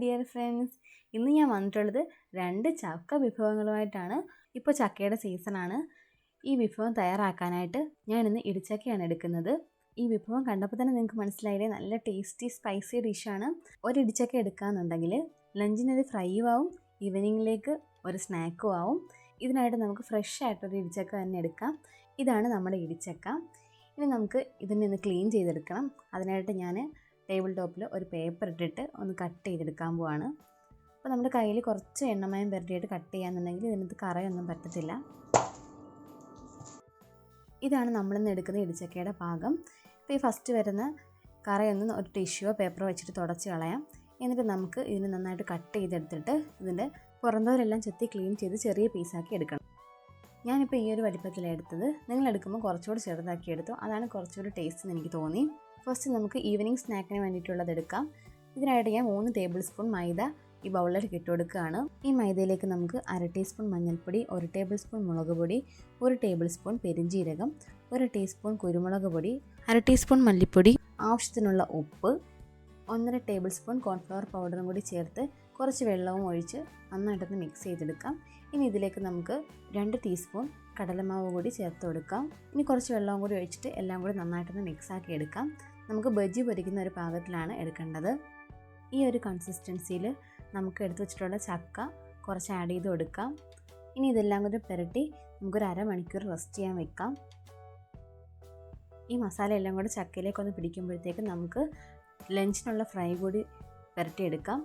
Dear friends, ഇന്ന് ഞാൻ വന്നിട്ടുള്ളത് 2 ചക്ക വിഭവങ്ങളുമായിട്ടാണ്. ഇപ്പോൾ ചക്കയുടെ സീസണാണ്. ഈ വിഭവം തയ്യാറാക്കാനായിട്ട് ഞാൻ ഇന്ന് ഇടിച്ചക്കയാണ് എടുക്കുന്നത്. ഈ വിഭവം കണ്ടപ്പോൾ തന്നെ നിങ്ങൾക്ക് മനസ്സിലായില്ലേ, നല്ല ടേസ്റ്റി സ്പൈസി ഡിഷാണ്. ഒരു ഇടിച്ചക്ക എടുക്കുകയെന്നുണ്ടെങ്കിൽ ലഞ്ചിനൊരു ഫ്രൈയും ആവും, ഈവനിങ്ങിലേക്ക് ഒരു സ്നാക്കും ആവും. ഇതിനായിട്ട് നമുക്ക് ഫ്രഷ് ആയിട്ടൊരു ഇടിച്ചക്ക തന്നെ എടുക്കാം. ഇതാണ് നമ്മുടെ ഇടിച്ചക്ക. ഇനി നമുക്ക് ഇതിനെ ക്ലീൻ ചെയ്തെടുക്കണം. അതിനായിട്ട് ഞാൻ ടേബിൾ ടോപ്പിൽ ഒരു പേപ്പർ ഇട്ടിട്ട് ഒന്ന് കട്ട് ചെയ്തെടുക്കാൻ പോവാണ്. അപ്പോൾ നമ്മുടെ കയ്യിൽ കുറച്ച് എണ്ണമയം പുരട്ടിയിട്ട് കട്ട് ചെയ്യാന്നുണ്ടെങ്കിൽ ഇതിനകത്ത് കറയൊന്നും പറ്റത്തില്ല. ഇതാണ് നമ്മളിന്ന് എടുക്കുന്ന ഇടിച്ചക്കയുടെ പാകം. ഇപ്പോൾ ഈ ഫസ്റ്റ് വരുന്ന കറയൊന്ന് ഒരു ടിഷ്യൂയോ പേപ്പറോ വെച്ചിട്ട് തുടച്ച് കളയാം. എന്നിട്ട് നമുക്ക് ഇതിന് നന്നായിട്ട് കട്ട് ചെയ്തെടുത്തിട്ട് ഇതിൻ്റെ പുറന്തോരെല്ലാം ചെത്തി ക്ലീൻ ചെയ്ത് ചെറിയ പീസാക്കി എടുക്കണം. ഞാനിപ്പോൾ ഈ ഒരു വലിപ്പത്തിലാണ് എടുത്തത്. നിങ്ങൾ എടുക്കുമ്പോൾ കുറച്ചുകൂടി ചെറുതാക്കി എടുത്തു. അതാണ് കുറച്ചുകൂടി ടേസ്റ്റ് എന്ന് എനിക്ക് തോന്നി. ഫസ്റ്റ് നമുക്ക് ഈവനിങ് സ്നാക്കിന് വേണ്ടിയിട്ടുള്ളത് എടുക്കാം. ഇതിനായിട്ട് ഞാൻ 3 ടേബിൾ സ്പൂൺ മൈദ ഈ ബൗളിലേക്ക് ഇട്ട് കൊടുക്കുകയാണ്. ഈ മൈദയിലേക്ക് നമുക്ക് 1/2 ടീസ്പൂൺ മഞ്ഞൾപ്പൊടി, 1 ടേബിൾ സ്പൂൺ മുളക് പൊടി, 1 ടേബിൾ സ്പൂൺ പെരിഞ്ജീരകം, 1 ടീസ്പൂൺ കുരുമുളക് പൊടി, 1/2 ടീസ്പൂൺ മല്ലിപ്പൊടി, ആവശ്യത്തിനുള്ള ഉപ്പ്, 1.5 ടേബിൾ സ്പൂൺ കോൺഫ്ലവർ പൗഡറും കൂടി ചേർത്ത് കുറച്ച് വെള്ളവും ഒഴിച്ച് നന്നായിട്ടൊന്ന് മിക്സ് ചെയ്തെടുക്കാം. ഇനി ഇതിലേക്ക് നമുക്ക് 2 ടീസ്പൂൺ കടലമാവ് കൂടി ചേർത്ത് കൊടുക്കാം. ഇനി കുറച്ച് വെള്ളവും കൂടി ഒഴിച്ചിട്ട് എല്ലാം കൂടി നന്നായിട്ടൊന്ന് മിക്സാക്കി എടുക്കാം. നമുക്ക് ബജി പൊരിക്കുന്ന ഒരു പാകത്തിലാണ് എടുക്കേണ്ടത്. ഈ ഒരു കൺസിസ്റ്റൻസിയിൽ നമുക്ക് എടുത്തു വെച്ചിട്ടുള്ള ചക്ക കുറച്ച് ആഡ് ചെയ്ത് കൊടുക്കാം. ഇനി ഇതെല്ലാം കൂടി പുരട്ടി നമുക്കൊരു അരമണിക്കൂർ റെസ്റ്റ് ചെയ്യാൻ വെക്കാം. ഈ മസാല എല്ലാം കൂടി ചക്കയിലേക്കൊന്ന് പിടിക്കുമ്പോഴത്തേക്ക് നമുക്ക് ലഞ്ചിനുള്ള ഫ്രൈ കൂടി പുരട്ടിയെടുക്കാം.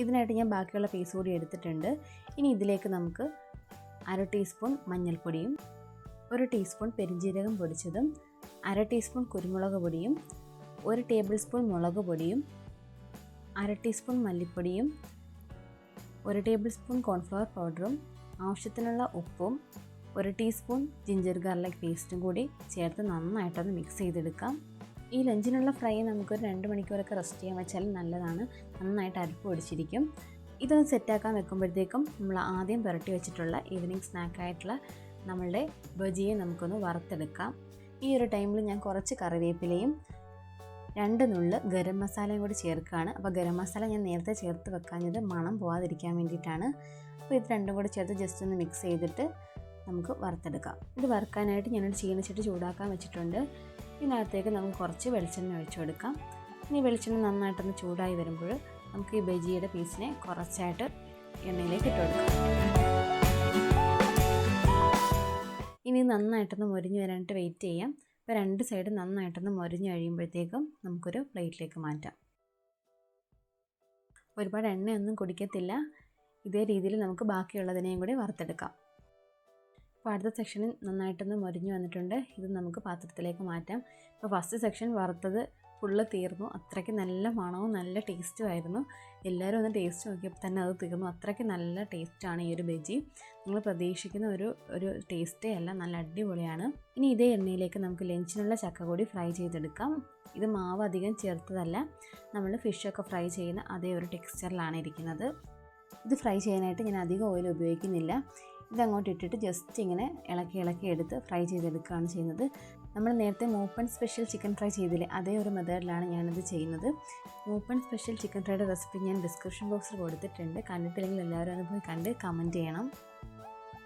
ഇതിനായിട്ട് ഞാൻ ബാക്കിയുള്ള പീസ് കൂടി എടുത്തിട്ടുണ്ട്. ഇനി ഇതിലേക്ക് നമുക്ക് 1/2 ടീസ്പൂൺ മഞ്ഞൾപ്പൊടിയും, 1 ടീസ്പൂൺ പെരിഞ്ജീരകം പൊടിച്ചതും, 1/2 ടീസ്പൂൺ കുരുമുളക് പൊടിയും, 1 ടേബിൾ സ്പൂൺ മുളക് പൊടിയും, 1/2 ടീസ്പൂൺ മല്ലിപ്പൊടിയും, 1 ടേബിൾ സ്പൂൺ കോൺഫ്ലവർ പൗഡറും, ആവശ്യത്തിനുള്ള ഉപ്പും, 1 ടീസ്പൂൺ ജിഞ്ചർ ഗാർലിക് പേസ്റ്റും കൂടി ചേർത്ത് നന്നായിട്ടൊന്ന് മിക്സ് ചെയ്തെടുക്കാം. ഈ ലഞ്ചിനുള്ള ഫ്രൈ നമുക്കൊരു 2 മണിക്കൂറൊക്കെ റെസ്റ്റ് ചെയ്യാൻ വെച്ചാൽ നല്ലതാണ്. നന്നായിട്ട് അരിപ്പ് പിടിച്ചിരിക്കും. ഇതൊന്ന് സെറ്റാക്കാൻ വെക്കുമ്പോഴത്തേക്കും നമ്മൾ ആദ്യം പുരട്ടി വെച്ചിട്ടുള്ള ഈവനിങ് സ്നാക്കായിട്ടുള്ള നമ്മളുടെ ബജിയെ നമുക്കൊന്ന് വറുത്തെടുക്കാം. ഈ ഒരു ടൈമിൽ ഞാൻ കുറച്ച് കറിവേപ്പിലയും 2 നുള്ള് ഗരം മസാലയും കൂടി ചേർക്കുകയാണ്. അപ്പോൾ ഗരം മസാല ഞാൻ നേരത്തെ ചേർത്ത് വെക്കാഞ്ഞത് മണം പോവാതിരിക്കാൻ വേണ്ടിയിട്ടാണ്. അപ്പോൾ ഇത് രണ്ടും കൂടി ചേർത്ത് ജസ്റ്റ് ഒന്ന് മിക്സ് ചെയ്തിട്ട് നമുക്ക് വറുത്തെടുക്കാം. ഇത് വറുക്കാനായിട്ട് ഞാനൊരു ചീനച്ചട്ടി ചൂടാക്കാൻ വെച്ചിട്ടുണ്ട്. ഇതിനകത്തേക്ക് നമുക്ക് കുറച്ച് വെളിച്ചെണ്ണ ഒഴിച്ചു കൊടുക്കാം. ഇനി വെളിച്ചെണ്ണ നന്നായിട്ടൊന്ന് ചൂടായി വരുമ്പോൾ നമുക്ക് ഈ ബജിയുടെ പീസിനെ കുറച്ചായിട്ട് എണ്ണയിലേക്ക് ഇട്ട് കൊടുക്കാം. ഇനി നന്നായിട്ടൊന്ന് മൊരിഞ്ഞ് വരാനായിട്ട് വെയിറ്റ് ചെയ്യാം. ഇപ്പോൾ 2 സൈഡ് നന്നായിട്ടൊന്ന് മൊരിഞ്ഞ് കഴിയുമ്പോഴത്തേക്കും നമുക്കൊരു പ്ലേറ്റിലേക്ക് മാറ്റാം. ഒരുപാട് എണ്ണയൊന്നും കുടിക്കത്തില്ല. ഇതേ രീതിയിൽ നമുക്ക് ബാക്കിയുള്ളതിനെയും കൂടി വറുത്തെടുക്കാം. അപ്പോൾ അടുത്ത സെക്ഷനിൽ നന്നായിട്ടൊന്ന് മൊരിഞ്ഞ് വന്നിട്ടുണ്ട്. ഇത് നമുക്ക് പാത്രത്തിലേക്ക് മാറ്റാം. ഇപ്പോൾ ഫസ്റ്റ് സെക്ഷൻ വറുത്തത് ഫുള്ള് തീർന്നു. അത്രയ്ക്ക് നല്ല മണവും നല്ല ടേസ്റ്റും ആയിരുന്നു. എല്ലാവരും ഒന്ന് ടേസ്റ്റ് നോക്കിയപ്പോൾ തന്നെ അത് തീർന്നു. അത്രയ്ക്ക് നല്ല ടേസ്റ്റാണ് ഈ ഒരു ബജി. നിങ്ങൾ പ്രതീക്ഷിക്കുന്ന ഒരു ടേസ്റ്റേ അല്ല, നല്ല അടിപൊളിയാണ്. ഇനി ഇതേ എണ്ണയിലേക്ക് നമുക്ക് ലഞ്ചിനുള്ള ചക്ക കൂടി ഫ്രൈ ചെയ്തെടുക്കാം. ഇത് മാവ് അധികം ചേർത്തതല്ല, നമ്മൾ ഫിഷൊക്കെ ഫ്രൈ ചെയ്യുന്ന അതേ ഒരു ടെക്സ്ചറിലാണ് ഇരിക്കുന്നത്. ഇത് ഫ്രൈ ചെയ്യാനായിട്ട് ഞാൻ അധികം ഓയിൽ ഉപയോഗിക്കുന്നില്ല. ഇതങ്ങോട്ട് ഇട്ടിട്ട് ജസ്റ്റ് ഇങ്ങനെ ഇളക്കി എടുത്ത് ഫ്രൈ ചെയ്തെടുക്കുകയാണ് ചെയ്യുന്നത്. നമ്മൾ നേരത്തെ മൂപ്പൺ സ്പെഷ്യൽ ചിക്കൻ ഫ്രൈ ചെയ്തില്ലേ, അതേ ഒരു മെത്തേഡിലാണ് ഞാനിത് ചെയ്യുന്നത്. മൂപ്പൺ സ്പെഷ്യൽ ചിക്കൻ ഫ്രൈയുടെ റെസിപ്പി ഞാൻ ഡിസ്ക്രിപ്ഷൻ ബോക്സിൽ കൊടുത്തിട്ടുണ്ട്. കണ്ടിട്ടില്ലെങ്കിൽ എല്ലാവരും അത് പോയി കണ്ട് കമൻറ്റ് ചെയ്യണം.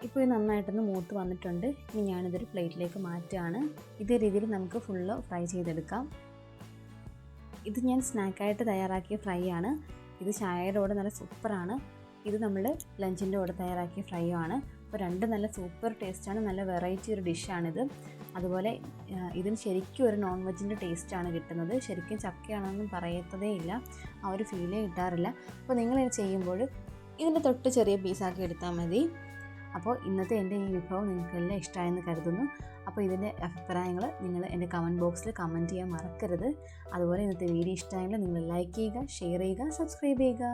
ഇപ്പോൾ ഇത് നന്നായിട്ടൊന്ന് മൂത്ത് വന്നിട്ടുണ്ട്. ഇനി ഞാനിതൊരു പ്ലേറ്റിലേക്ക് മാറ്റുകയാണ്. ഇതേ രീതിയിൽ നമുക്ക് ഫുള്ള് ഫ്രൈ ചെയ്തെടുക്കാം. ഇത് ഞാൻ സ്നാക്കായിട്ട് തയ്യാറാക്കിയ ഫ്രൈ ആണ്. ഇത് ചായയുടെ കൂടെ നല്ല സൂപ്പറാണ്. ഇത് നമ്മൾ ലഞ്ചിൻ്റെ കൂടെ തയ്യാറാക്കിയ ഫ്രൈ ആണ്. അപ്പോൾ 2 നല്ല സൂപ്പർ ടേസ്റ്റാണ്. നല്ല വെറൈറ്റി ഒരു ഡിഷാണിത്. അതുപോലെ ഇതിന് ശരിക്കും ഒരു നോൺ വെജിൻ്റെ ടേസ്റ്റാണ് കിട്ടുന്നത്. ശരിക്കും ചക്കയാണെന്നൊന്നും പറയത്തതേ ഇല്ല, ആ ഒരു ഫീലേ കിട്ടാറില്ല. അപ്പോൾ നിങ്ങളിത് ചെയ്യുമ്പോൾ ഇതിൻ്റെ തൊട്ട് ചെറിയ പീസാക്കി എടുത്താൽ മതി. അപ്പോൾ ഇന്നത്തെ എൻ്റെ ഈ വിഭവം നിങ്ങൾക്കെല്ലാം ഇഷ്ടമായെന്ന് കരുതുന്നു. അപ്പോൾ ഇതിൻ്റെ അഭിപ്രായങ്ങൾ നിങ്ങൾ എൻ്റെ കമൻറ്റ് ബോക്സിൽ കമൻറ്റ് ചെയ്യാൻ മറക്കരുത്. അതുപോലെ ഇന്നത്തെ വീഡിയോ ഇഷ്ടമായെങ്കിൽ നിങ്ങൾ ലൈക്ക് ചെയ്യുക, ഷെയർ ചെയ്യുക, സബ്സ്ക്രൈബ് ചെയ്യുക.